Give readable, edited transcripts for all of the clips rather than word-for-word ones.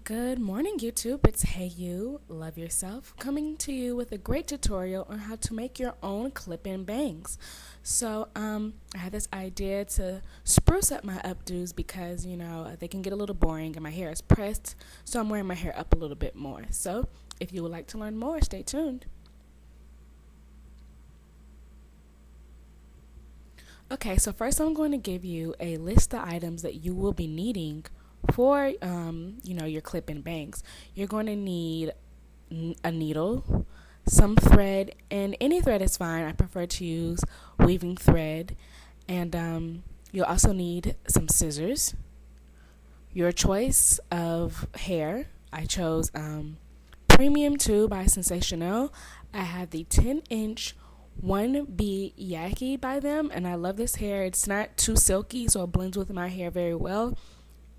Good morning, YouTube. It's Hey You, Love Yourself, coming to you with a great tutorial on how to make your own clip-in bangs. I had this idea to spruce up my updos because, they can get a little boring and my hair is pressed, so I'm wearing my hair up a little bit more. So, if you would like to learn more, stay tuned. Okay, so first I'm going to give you a list of items that you will be needing for your clip and bangs. You're going to need a needle, some thread, and any thread is fine. I prefer to use weaving thread, and you'll also need some scissors. Your choice of hair. I chose Premium 2 by Sensational. I have the 10-inch 1B Yaki by them, and I love this hair. It's not too silky, so it blends with my hair very well.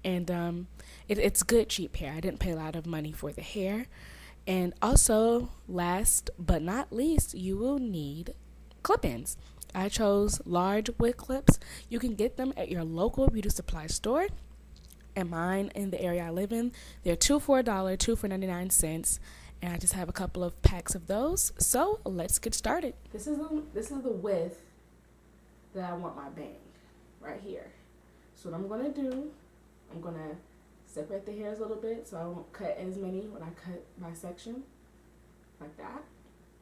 And it's good cheap hair. I didn't pay a lot of money for the hair. And also, last but not least, you will need clip-ins. I chose large wig clips. You can get them at your local beauty supply store. And mine, in the area I live in, they're two for $1, two for 99 cents. And I just have a couple of packs of those. So let's get started. This is the width that I want my bang, right here. So what I'm gonna do, I'm gonna separate the hairs a little bit so I won't cut as many when I cut my section, like that.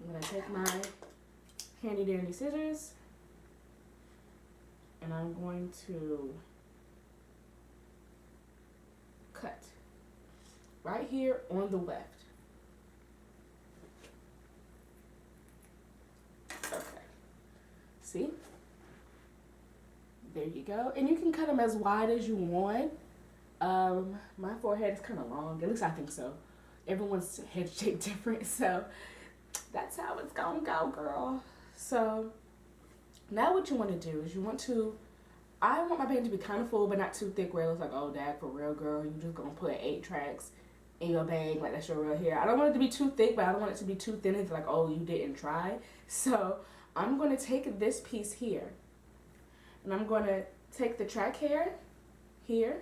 I'm gonna take my handy dandy scissors and I'm going to cut right here on the left. Okay, see? There you go. And you can cut them as wide as you want. My forehead is kind of long. At least I think so. Everyone's head shape different, so that's how it's gonna go, girl. So now what you want to do is I want my band to be kind of full, but not too thick where it looks like, oh, dad, for real, girl, you just gonna put 8 tracks in your bang like that's your real hair. I don't want it to be too thick, but I don't want it to be too thin. It's like, oh, you didn't try. So I'm gonna take this piece here, and I'm gonna take the track hair here,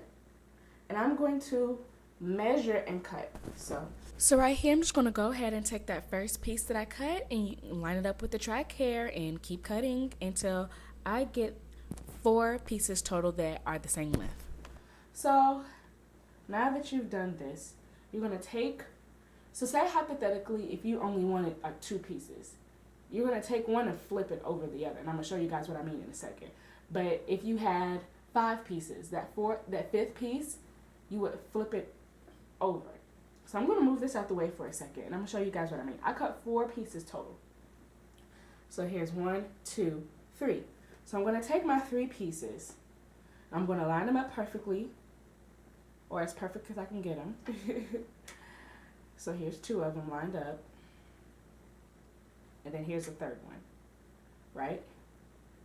and I'm going to measure and cut. So right here, I'm just gonna go ahead and take that first piece that I cut and line it up with the track hair and keep cutting until I get 4 pieces total that are the same length. So now that you've done this, you're gonna so say hypothetically, if you only wanted like 2 pieces, you're gonna take one and flip it over the other. And I'm gonna show you guys what I mean in a second. But if you had 5 pieces, that 5th piece, you would flip it over. So I'm gonna move this out the way for a second, and I'm gonna show you guys what I mean. I cut 4 pieces total. So here's 1, 2, 3. So I'm gonna take my 3 pieces. I'm gonna line them up perfectly, or as perfect as I can get them. So here's 2 of them lined up, and then here's the 3rd one, right?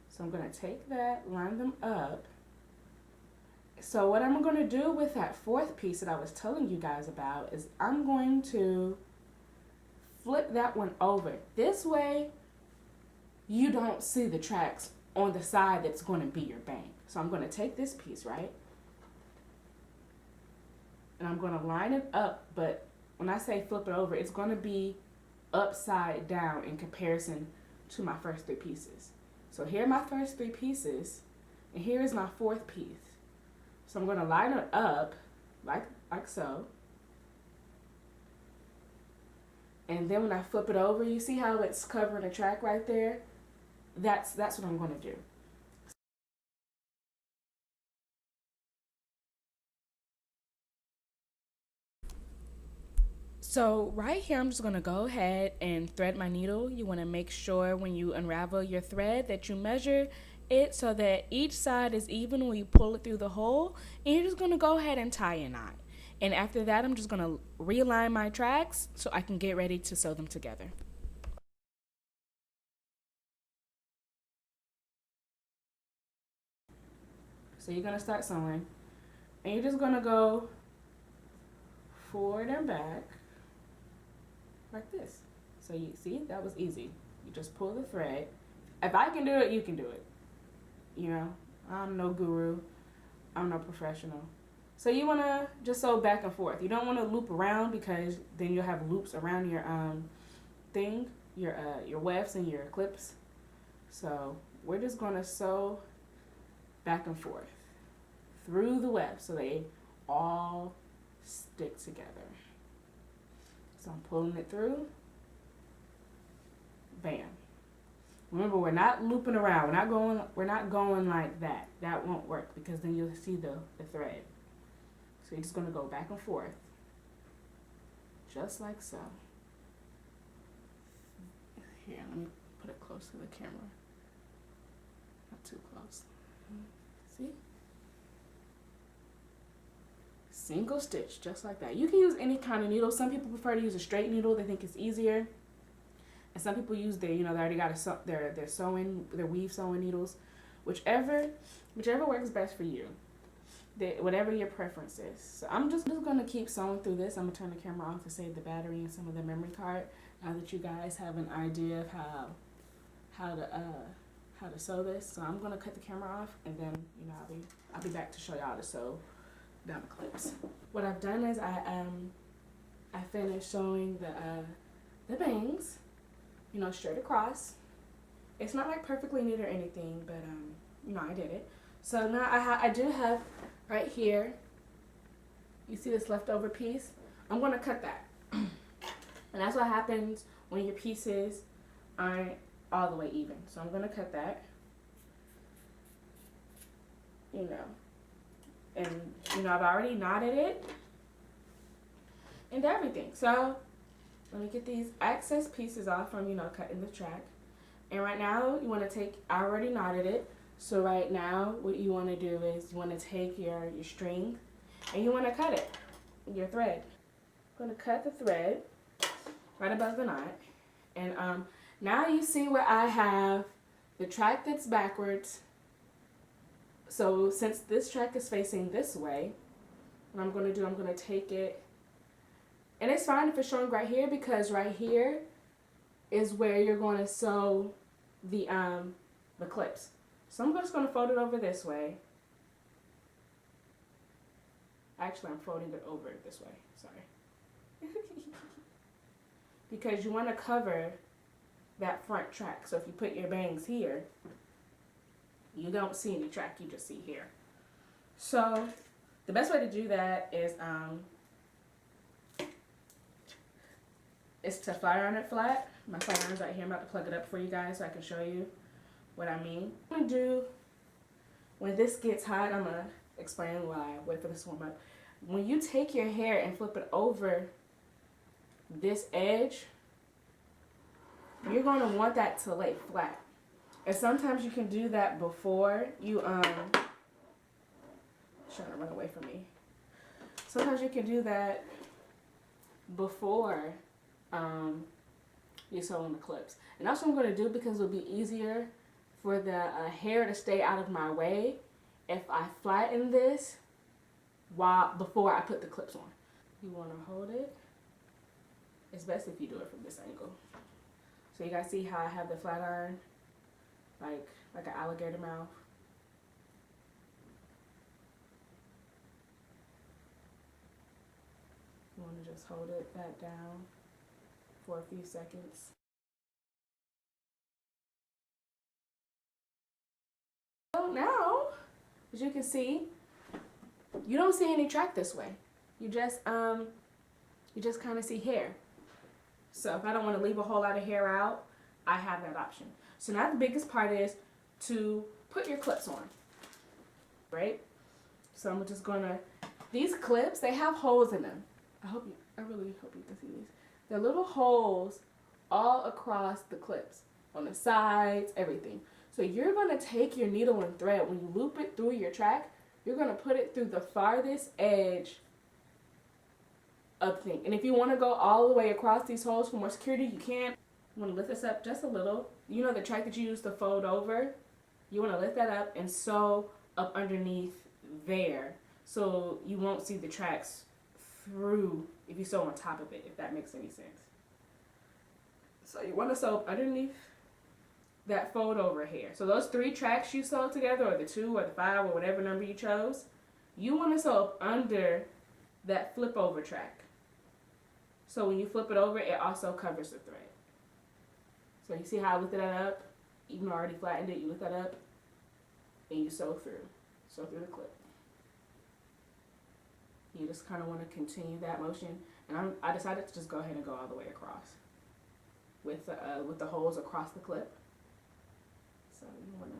So I'm gonna take that, line them up. So what I'm going to do with that 4th piece that I was telling you guys about is I'm going to flip that one over. This way, you don't see the tracks on the side that's going to be your bang. So I'm going to take this piece, right? And I'm going to line it up, but when I say flip it over, it's going to be upside down in comparison to my first 3 pieces. So here are my first 3 pieces, and here is my 4th piece. So I'm going to line it up like so. And then when I flip it over, you see how it's covering a track right there? That's what I'm going to do. So right here, I'm just going to go ahead and thread my needle. You want to make sure when you unravel your thread that you measure it so that each side is even when you pull it through the hole, and you're just going to go ahead and tie a knot. And after that, I'm just going to realign my tracks so I can get ready to sew them together. So you're going to start sewing, and you're just going to go forward and back like this. So you see, that was easy. You just pull the thread. If I can do it, you can do it. I'm no guru. I'm no professional. So you want to just sew back and forth. You don't want to loop around because then you'll have loops around your thing, your wefts and your clips. So we're just going to sew back and forth through the weft so they all stick together. So I'm pulling it through. Bam. Remember, we're not looping around. We're not going like that. That won't work because then you'll see the thread. So you're just going to go back and forth. Just like so. Here, let me put it close to the camera. Not too close. See? Single stitch, just like that. You can use any kind of needle. Some people prefer to use a straight needle. They think it's easier. And some people use their, they already got their weave sewing needles. Whichever works best for you. Whatever your preference is. So I'm just going to keep sewing through this. I'm going to turn the camera off to save the battery and some of the memory card. Now that you guys have an idea of how to sew this. So I'm going to cut the camera off and then, I'll be back to show y'all how to sew down the clips. What I've done is I finished sewing the bangs, straight across. It's not like perfectly neat or anything, but I did it. So now I do have right here, you see this leftover piece? I'm going to cut that. And that's what happens when your pieces aren't all the way even. So I'm going to cut that. And I've already knotted it and everything. So let me get these excess pieces off from, cutting the track. And right now you want to take, I already knotted it. So right now what you want to do is you want to take your string and you want to cut it, your thread. I'm going to cut the thread right above the knot. And now you see where I have the track that's backwards. So since this track is facing this way, what I'm going to do, I'm going to take it, and it's fine if it's showing right here because right here is where you're going to sew the clips. So I'm just going to fold it over this way. Actually, I'm folding it over this way. Sorry. Because you want to cover that front track. So if you put your bangs here, you don't see any track, you just see here. So the best way to do that is to flat iron it flat. My flat iron's right here. I'm about to plug it up for you guys so I can show you what I mean. What I'm going to do when this gets hot, I'm going to explain why I wait for this to warm up. When you take your hair and flip it over this edge, you're going to want that to lay flat. And sometimes you can do that before you, trying to run away from me. Sometimes you can do that before you sew on the clips. And that's what I'm going to do because it'll be easier for the hair to stay out of my way if I flatten this before I put the clips on. You want to hold it. It's best if you do it from this angle. So you guys see how I have the flat iron? Like an alligator mouth. You want to just hold it back down for a few seconds. So now, as you can see, you don't see any track this way. You just kind of see hair. So if I don't want to leave a whole lot of hair out, I have that option. So now the biggest part is to put your clips on, right? So I'm just gonna, these clips, they have holes in them. I really hope you can see these. They're little holes all across the clips, on the sides, everything. So you're gonna take your needle and thread, when you loop it through your track, you're gonna put it through the farthest edge of the thing. And if you wanna go all the way across these holes for more security, you can. You want to lift this up just a little. You know the track that you used to fold over? You want to lift that up and sew up underneath there so you won't see the tracks through if you sew on top of it, if that makes any sense. So you want to sew up underneath that fold over here. So those 3 tracks you sewed together, or the 2 or the 5 or whatever number you chose, you want to sew up under that flip over track. So when you flip it over, it also covers the thread. So you see how I lifted that up? Even though I already flattened it, you lift that up and you sew through the clip. You just kind of want to continue that motion. And I decided to just go ahead and go all the way across with the holes across the clip. So you want to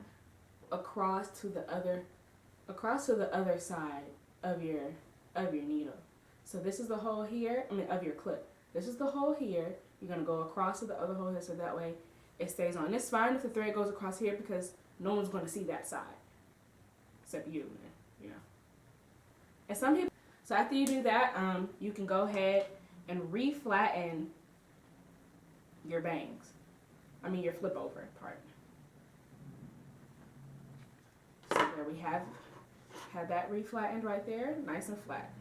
across to the other side of your needle. So this is the hole here, of your clip. This is the hole here. You're going to go across to the other hole here so that way it stays on. It's fine if the thread goes across here because no one's going to see that side except you know. And some people, so after you do that, you can go ahead and re-flatten your bangs. Your flip over part. So there we have that re-flattened right there, nice and flat.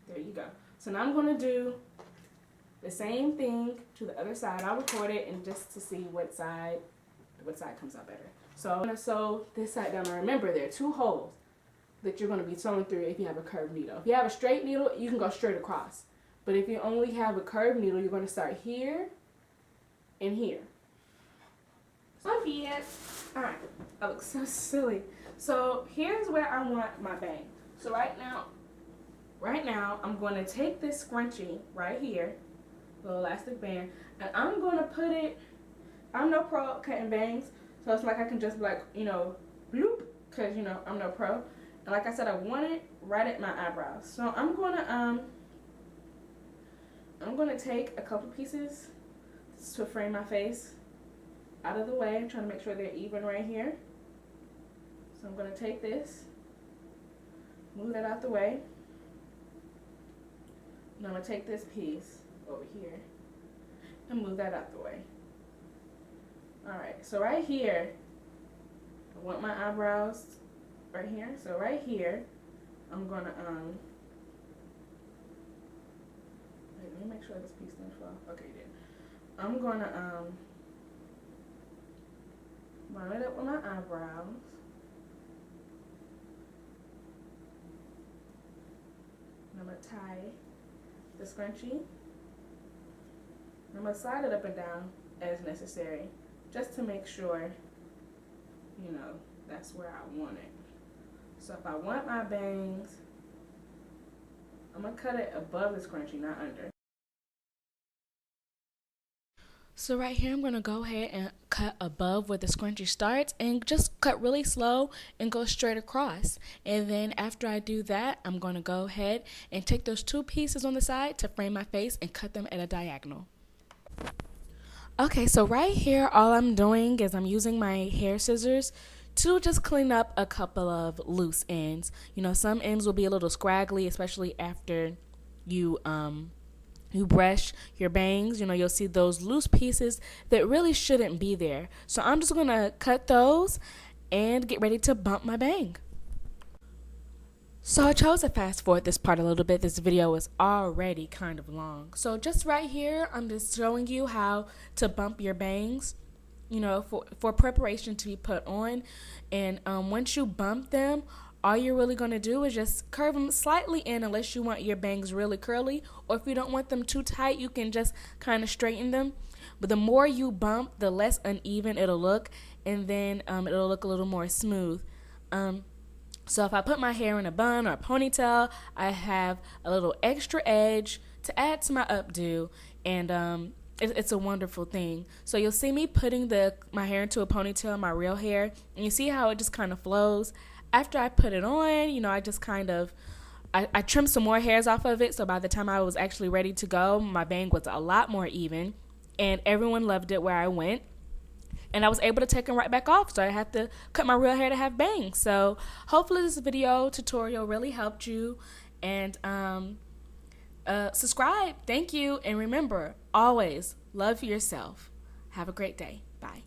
There you go. So now I'm going to do the same thing to the other side. I'll record it and just to see what side comes out better. So I'm going to sew this side down. Now remember, there are 2 holes that you're going to be sewing through if you have a curved needle. If you have a straight needle, you can go straight across. But if you only have a curved needle, you're going to start here and here. So yeah. Alright, I look so silly. So here's where I want my bang. So right now I'm going to take this scrunchie right here, the elastic band, and I'm going to put it, I'm no pro at cutting bangs, so it's like I can just bloop, because I'm no pro. And like I said, I want it right at my eyebrows. So I'm going to take a couple pieces to frame my face out of the way. I'm trying to make sure they're even right here. So I'm going to take this, move that out the way. And I'm going to take this piece over here and move that out the way. Alright, so right here, I want my eyebrows right here. So right here, I'm going to, wait, let me make sure this piece didn't fall. Okay, it did. I'm going to, line it up with my eyebrows. And I'm going to tie the scrunchie. I'm going to slide it up and down as necessary, just to make sure, that's where I want it. So if I want my bangs, I'm going to cut it above the scrunchie, not under. So right here, I'm going to go ahead and cut above where the scrunchie starts and just cut really slow and go straight across. And then after I do that, I'm going to go ahead and take those 2 pieces on the side to frame my face and cut them at a diagonal. Okay, so right here, all I'm doing is I'm using my hair scissors to just clean up a couple of loose ends. Some ends will be a little scraggly, especially after you brush your bangs. You'll see those loose pieces that really shouldn't be there. So I'm just going to cut those and get ready to bump my bang. So I chose to fast forward this part a little bit. This video is already kind of long. So just right here, I'm just showing you how to bump your bangs, for preparation to be put on. And once you bump them, all you're really going to do is just curve them slightly in unless you want your bangs really curly. Or if you don't want them too tight, you can just kind of straighten them. But the more you bump, the less uneven it'll look. And then it'll look a little more smooth. So if I put my hair in a bun or a ponytail, I have a little extra edge to add to my updo. And it's a wonderful thing. So you'll see me putting my hair into a ponytail, my real hair. And you see how it just kind of flows. After I put it on, I just kind of, I trimmed some more hairs off of it. So by the time I was actually ready to go, my bang was a lot more even. And everyone loved it where I went. And I was able to take them right back off. So I had to cut my real hair to have bangs. So hopefully this video tutorial really helped you. And subscribe. Thank you. And remember, always love yourself. Have a great day. Bye.